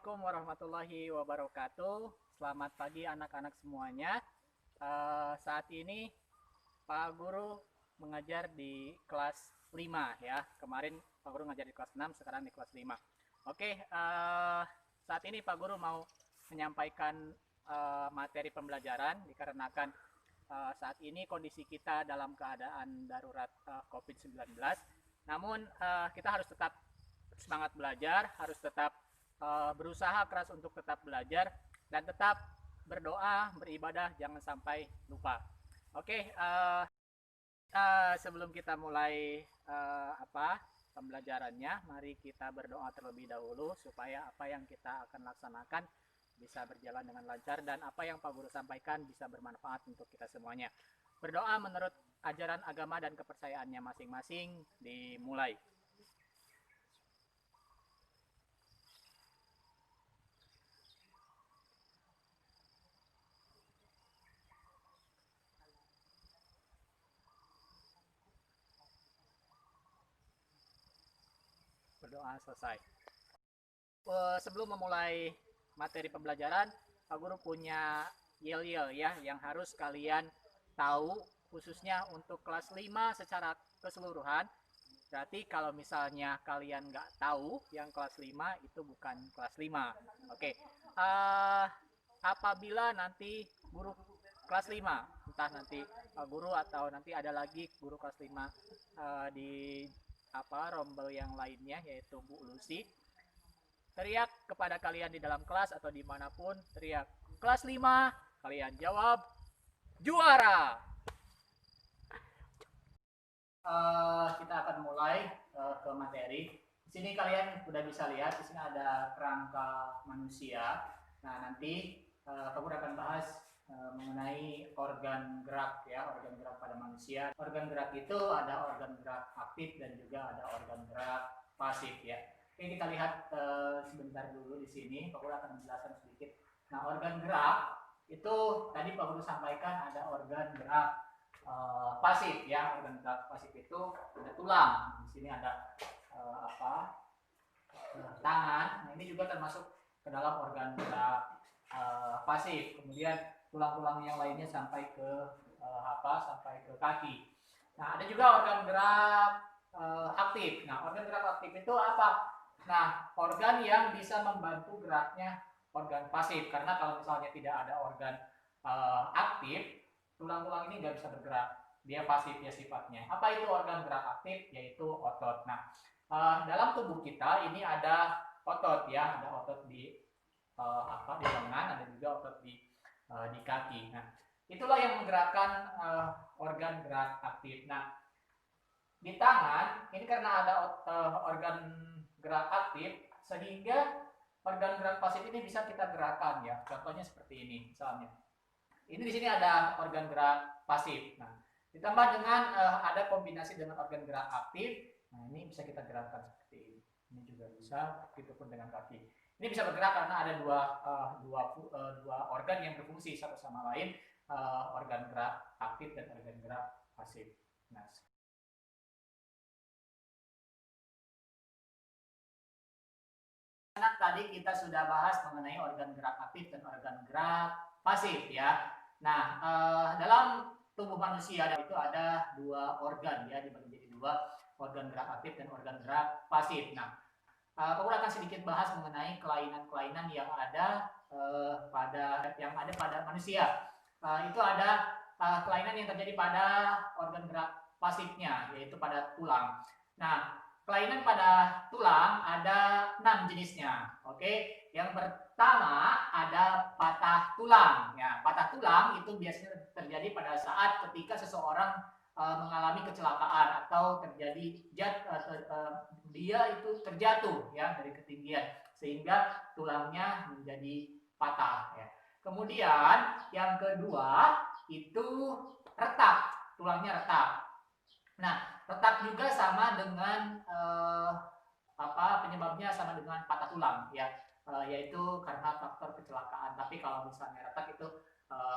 Assalamualaikum warahmatullahi wabarakatuh. Selamat pagi anak-anak semuanya. Saat ini Pak Guru mengajar di kelas 5 ya. Kemarin Pak Guru mengajar di kelas 6, sekarang di kelas 5. Oke, saat ini Pak Guru mau menyampaikan materi pembelajaran dikarenakan saat ini kondisi kita dalam keadaan darurat COVID-19. Namun kita harus tetap semangat belajar, harus tetap berusaha keras untuk tetap belajar dan tetap berdoa, beribadah, jangan sampai lupa. Oke, sebelum kita mulai pembelajarannya, mari kita berdoa terlebih dahulu supaya apa yang kita akan laksanakan bisa berjalan dengan lancar dan apa yang Pak Guru sampaikan bisa bermanfaat untuk kita semuanya. Berdoa menurut ajaran agama dan kepercayaannya masing-masing, dimulai. Berdoa selesai. Sebelum memulai materi pembelajaran, Pak Guru punya yel-yel ya yang harus kalian tahu, khususnya untuk kelas 5 secara keseluruhan. Berarti kalau misalnya kalian nggak tahu yang kelas 5 itu bukan kelas 5. Oke. Apabila nanti guru kelas 5, entah nanti guru atau nanti ada lagi guru kelas 5 di rombel yang lainnya, yaitu Bu Lucy, teriak kepada kalian di dalam kelas atau dimanapun, teriak kelas 5, kalian jawab juara. Kita akan mulai ke materi. Di sini kalian sudah bisa lihat, di sini ada kerangka manusia. Nah, nanti Pak Guru akan bahas mengenai organ gerak ya, organ gerak pada manusia. Organ gerak itu ada organ gerak aktif dan juga ada organ gerak pasif ya. Oke, kita lihat sebentar dulu di sini. Pak Guru akan menjelaskan sedikit. Nah, organ gerak itu tadi Pak Guru sampaikan ada organ gerak pasif ya. Organ gerak pasif itu ada tulang. Di sini ada tangan. Nah, ini juga termasuk ke dalam organ gerak pasif. Kemudian tulang-tulang yang lainnya sampai ke sampai ke kaki. Nah, ada juga organ gerak aktif. Nah, organ gerak aktif itu apa? Nah, organ yang bisa membantu geraknya organ pasif. Karena kalau misalnya tidak ada organ aktif, tulang-tulang ini nggak bisa bergerak. Dia pasif ya sifatnya. Apa itu organ gerak aktif? Yaitu otot. Nah, dalam tubuh kita ini ada otot ya, ada otot di di lengan, ada juga otot di kaki. Nah, itulah yang menggerakkan organ gerak aktif. Nah, di tangan ini karena ada organ gerak aktif, sehingga organ gerak pasif ini bisa kita gerakan ya. Contohnya seperti ini, misalnya. Ini di sini ada organ gerak pasif. Nah, ditambah dengan ada kombinasi dengan organ gerak aktif. Nah, ini bisa kita gerakan seperti ini. Ini juga bisa, begitupun dengan kaki. Ini bisa bergerak karena ada dua organ yang berfungsi satu sama lain, organ gerak aktif dan organ gerak pasif. Nah, tadi kita sudah bahas mengenai organ gerak aktif dan organ gerak pasif ya. Nah, dalam tubuh manusia itu ada dua organ ya, dibagi jadi dua, organ gerak aktif dan organ gerak pasif. Nah, Pak Guru akan sedikit bahas mengenai kelainan-kelainan yang ada pada manusia. Itu ada kelainan yang terjadi pada organ gerak pasifnya, yaitu pada tulang. Nah, kelainan pada tulang ada 6 jenisnya. Oke, yang pertama ada patah tulang. Ya, patah tulang itu biasanya terjadi pada saat ketika seseorang mengalami kecelakaan atau terjadi dia itu terjatuh ya dari ketinggian sehingga tulangnya menjadi patah ya. Kemudian yang kedua itu retak, tulangnya retak. Nah, retak juga sama dengan penyebabnya sama dengan patah tulang ya, yaitu karena faktor kecelakaan. Tapi kalau misalnya retak itu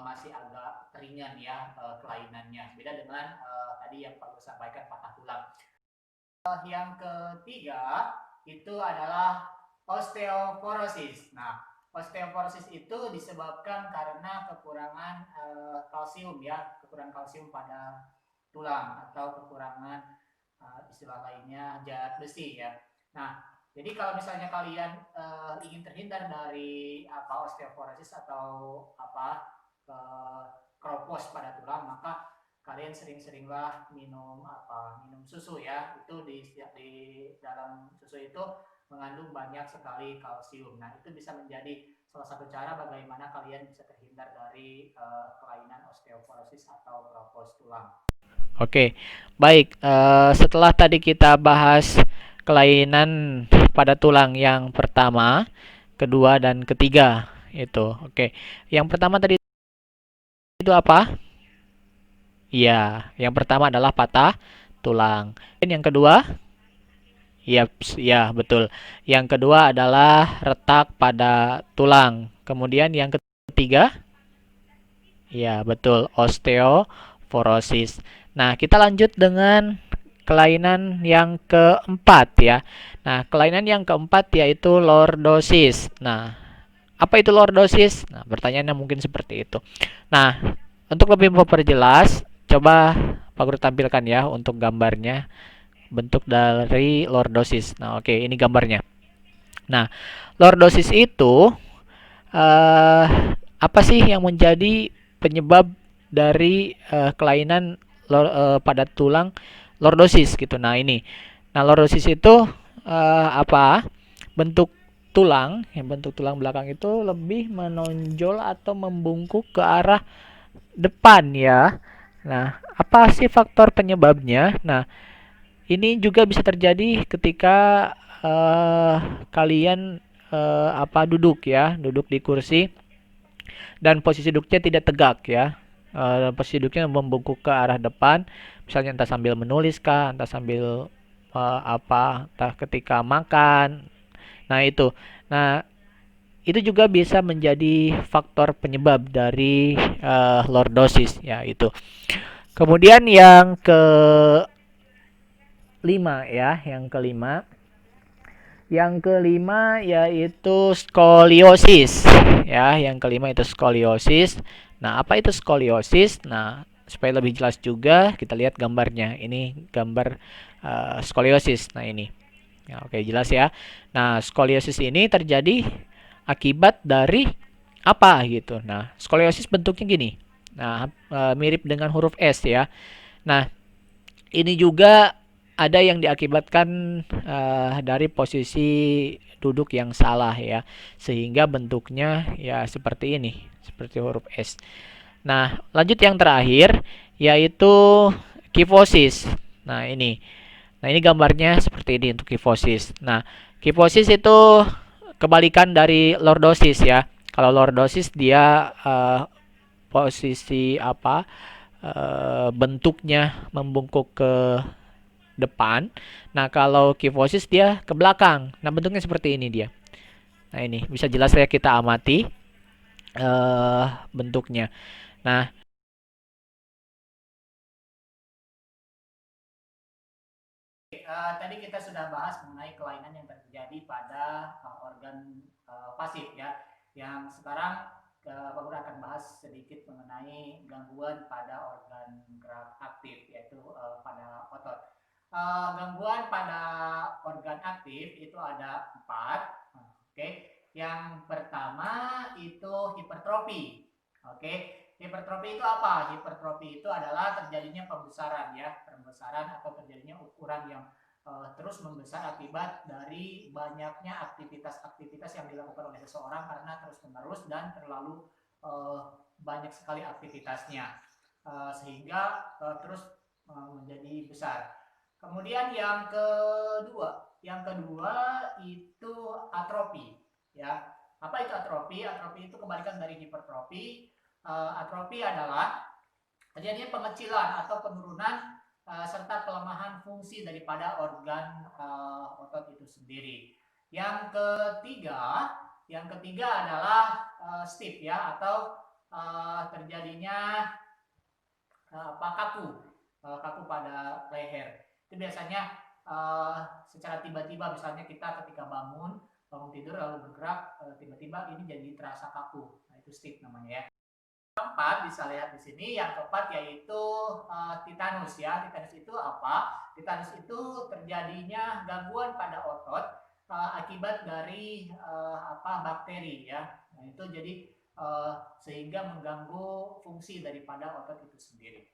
masih agak ringan ya kelainannya. Beda dengan tadi yang Pak Guru sampaikan patah tulang. Yang ketiga itu adalah osteoporosis. Nah, osteoporosis itu disebabkan karena kekurangan kalsium ya, kekurangan kalsium pada tulang atau kekurangan istilah lainnya zat besi ya. Nah, jadi kalau misalnya kalian ingin terhindar dari osteoporosis atau kropos pada tulang, maka kalian sering-seringlah minum susu ya. Itu di dalam susu itu mengandung banyak sekali kalsium. Nah, itu bisa menjadi salah satu cara bagaimana kalian bisa terhindar dari kelainan osteoporosis atau kropos tulang. Oke, baik. Setelah tadi kita bahas kelainan pada tulang yang pertama, kedua, dan ketiga, itu. Oke, yang pertama tadi itu apa? Iya, yang pertama adalah patah tulang. Dan yang kedua, ya, ya betul. Yang kedua adalah retak pada tulang. Kemudian yang ketiga, ya betul, osteoporosis. Nah, kita lanjut dengan kelainan yang keempat ya. Nah, kelainan yang keempat yaitu lordosis. Nah, apa itu lordosis? Nah, pertanyaannya mungkin seperti itu. Nah, untuk lebih memperjelas, coba Pak Guru tampilkan ya untuk gambarnya bentuk dari lordosis. Nah, oke, ini gambarnya. Nah, lordosis itu eh apa sih yang menjadi penyebab dari kelainan pada tulang lordosis gitu. Nah, ini. Nah, lordosis itu apa? Bentuk tulang, yang bentuk tulang belakang itu lebih menonjol atau membungkuk ke arah depan ya. Nah, apa sih faktor penyebabnya? Nah, ini juga bisa terjadi ketika eh, kalian duduk ya, duduk di kursi dan posisi duduknya tidak tegak ya. Posisi duduknya membungkuk ke arah depan, misalnya entah sambil menulis kah, entah sambil entah ketika makan. Nah, itu. Nah, itu juga bisa menjadi faktor penyebab dari lordosis ya itu. Kemudian yang kelima ya, yang kelima. Yang kelima yaitu skoliosis. Ya, yang kelima itu skoliosis. Nah, apa itu skoliosis? Nah, supaya lebih jelas juga kita lihat gambarnya. Ini gambar skoliosis. Nah, ini. Ya, oke, jelas ya. Nah, skoliosis ini terjadi akibat dari apa gitu. Nah, skoliosis bentuknya gini. Nah, mirip dengan huruf S ya. Nah, ini juga ada yang diakibatkan dari posisi duduk yang salah ya, sehingga bentuknya ya seperti ini, seperti huruf S. Nah, lanjut yang terakhir yaitu kifosis. Nah, ini. Nah, ini gambarnya seperti ini untuk kifosis. Nah, kifosis itu kebalikan dari lordosis ya. Kalau lordosis dia posisi bentuknya membungkuk ke depan. Nah, kalau kifosis dia ke belakang. Nah, bentuknya seperti ini dia. Nah, ini bisa jelas ya kita amati bentuknya. Nah, Tadi kita sudah bahas mengenai kelainan yang terjadi pada organ pasif ya. Yang sekarang Pak Guru akan bahas sedikit mengenai gangguan pada organ gerak aktif yaitu pada otot. Gangguan pada organ aktif itu ada 4. Oke. Yang pertama itu hipertrofi. Oke. Hipertrofi itu apa? Hipertrofi itu adalah terjadinya pembesaran ya, pembesaran atau terjadinya ukuran yang terus membesar akibat dari banyaknya aktivitas-aktivitas yang dilakukan oleh seseorang karena terus-menerus dan terlalu banyak sekali aktivitasnya sehingga terus menjadi besar. Kemudian yang kedua itu atrofi ya. Apa itu atrofi? Atrofi itu kebalikan dari hipertrofi. Atrofi adalah terjadinya pengecilan atau penurunan serta pelemahan fungsi daripada organ otot itu sendiri. Yang ketiga adalah stiff ya atau terjadinya kaku pada leher. Itu biasanya secara tiba-tiba misalnya kita ketika bangun bangun tidur lalu bergerak, tiba-tiba ini jadi terasa kaku. Nah, itu stiff namanya ya. Keempat bisa lihat di sini, yang keempat yaitu titanus ya. Titanus itu apa? Titanus itu terjadinya gangguan pada otot akibat dari bakteri ya. Nah, itu jadi sehingga mengganggu fungsi daripada otot itu sendiri.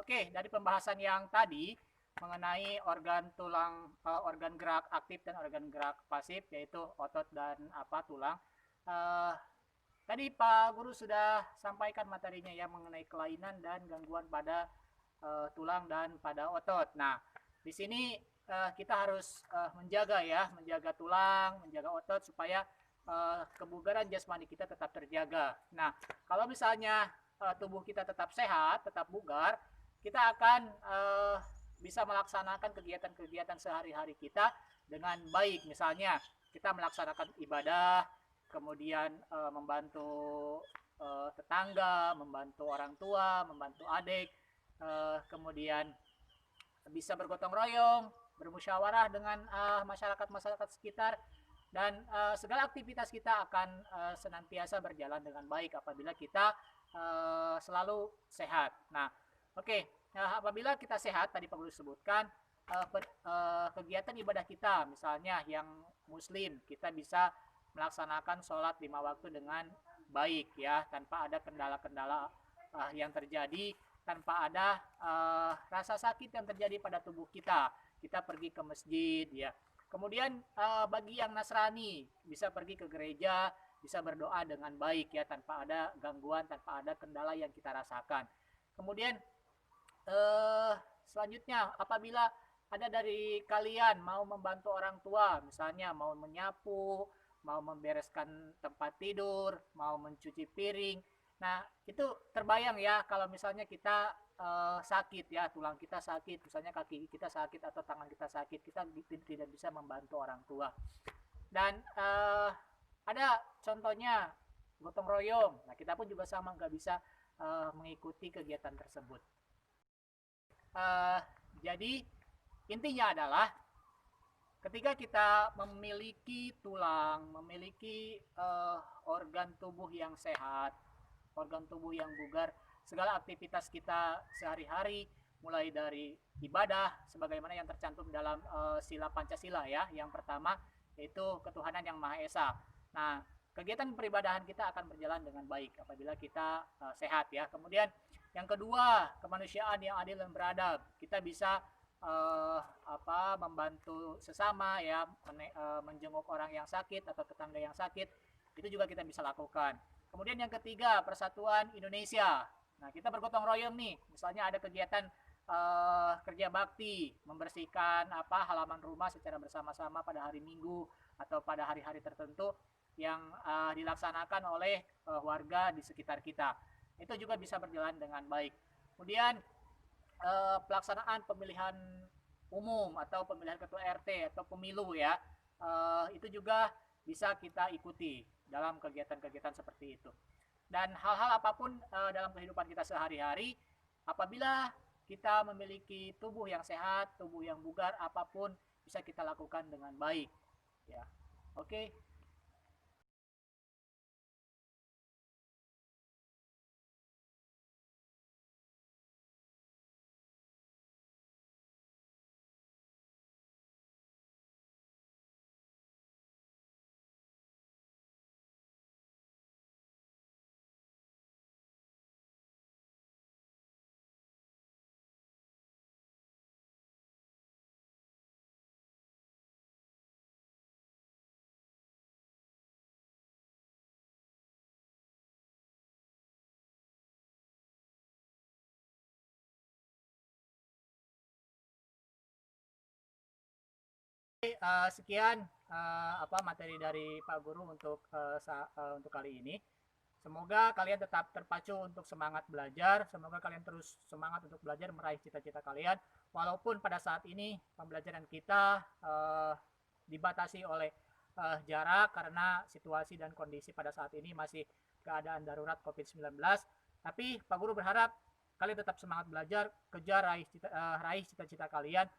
Oke, dari pembahasan yang tadi mengenai organ tulang, organ gerak aktif dan organ gerak pasif, yaitu otot dan tulang. Tadi Pak Guru sudah sampaikan materinya ya mengenai kelainan dan gangguan pada tulang dan pada otot. Nah, di sini kita harus menjaga tulang, menjaga otot supaya kebugaran jasmani kita tetap terjaga. Nah, kalau misalnya tubuh kita tetap sehat, tetap bugar, kita akan bisa melaksanakan kegiatan-kegiatan sehari-hari kita dengan baik. Misalnya kita melaksanakan ibadah, kemudian membantu tetangga, membantu orang tua, membantu adik, kemudian bisa bergotong royong, bermusyawarah dengan masyarakat sekitar, dan segala aktivitas kita akan senantiasa berjalan dengan baik apabila kita selalu sehat. Nah, oke. Apabila kita sehat, tadi Pak Guru sebutkan, kegiatan ibadah kita, misalnya yang muslim, kita bisa melaksanakan sholat 5 waktu dengan baik ya, tanpa ada kendala-kendala yang terjadi, tanpa ada rasa sakit yang terjadi pada tubuh kita. Kita pergi ke masjid ya. Kemudian bagi yang Nasrani bisa pergi ke gereja, bisa berdoa dengan baik ya, tanpa ada gangguan, tanpa ada kendala yang kita rasakan. Kemudian selanjutnya, apabila ada dari kalian mau membantu orang tua, misalnya mau menyapu, mau membereskan tempat tidur, mau mencuci piring, nah itu terbayang ya kalau misalnya kita sakit ya, tulang kita sakit, misalnya kaki kita sakit atau tangan kita sakit, kita tidak bisa membantu orang tua. Dan ada contohnya gotong royong, nah kita pun juga sama nggak bisa mengikuti kegiatan tersebut. Jadi intinya adalah ketika kita memiliki tulang, memiliki organ tubuh yang sehat, organ tubuh yang bugar, segala aktivitas kita sehari-hari, mulai dari ibadah sebagaimana yang tercantum dalam sila Pancasila ya, yang pertama yaitu ketuhanan yang Maha Esa. Nah, kegiatan peribadahan kita akan berjalan dengan baik apabila kita sehat ya. Kemudian yang kedua, kemanusiaan yang adil dan beradab. Kita bisa membantu sesama ya, menjenguk orang yang sakit atau tetangga yang sakit, itu juga kita bisa lakukan. Kemudian yang ketiga, persatuan Indonesia. Nah, kita bergotong royong nih, misalnya ada kegiatan kerja bakti, membersihkan halaman rumah secara bersama-sama pada hari Minggu atau pada hari-hari tertentu yang dilaksanakan oleh warga di sekitar kita. Itu juga bisa berjalan dengan baik. Kemudian pelaksanaan pemilihan umum atau pemilihan ketua RT atau pemilu ya, itu juga bisa kita ikuti dalam kegiatan-kegiatan seperti itu. Dan hal-hal apapun dalam kehidupan kita sehari-hari, apabila kita memiliki tubuh yang sehat, tubuh yang bugar, apapun bisa kita lakukan dengan baik ya. Oke. Sekian materi dari Pak Guru untuk kali ini. Semoga kalian tetap terpacu untuk semangat belajar. Semoga kalian terus semangat untuk belajar meraih cita-cita kalian. Walaupun pada saat ini pembelajaran kita dibatasi oleh jarak karena situasi dan kondisi pada saat ini masih keadaan darurat COVID-19. Tapi Pak Guru berharap kalian tetap semangat belajar, kejar raih cita-cita kalian.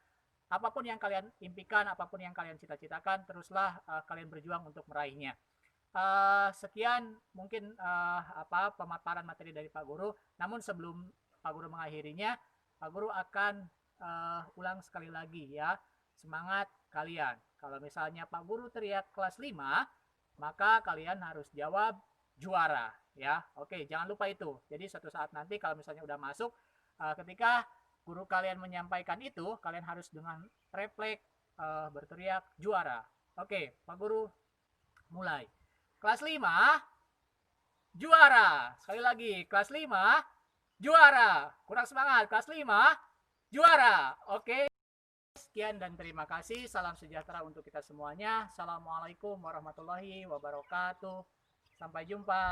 Apapun yang kalian impikan, apapun yang kalian cita-citakan, teruslah kalian berjuang untuk meraihnya. Sekian mungkin pemaparan materi dari Pak Guru. Namun sebelum Pak Guru mengakhirinya, Pak Guru akan ulang sekali lagi ya. Semangat kalian. Kalau misalnya Pak Guru teriak kelas 5, maka kalian harus jawab juara ya. Oke, jangan lupa itu. Jadi suatu saat nanti kalau misalnya udah masuk, ketika guru kalian menyampaikan itu, kalian harus dengan refleks berteriak juara. Oke, Pak Guru mulai. Kelas 5 juara. Sekali lagi, kelas 5 juara. Kurang semangat, kelas 5 juara. Oke. Sekian dan terima kasih. Salam sejahtera untuk kita semuanya. Assalamualaikum warahmatullahi wabarakatuh. Sampai jumpa.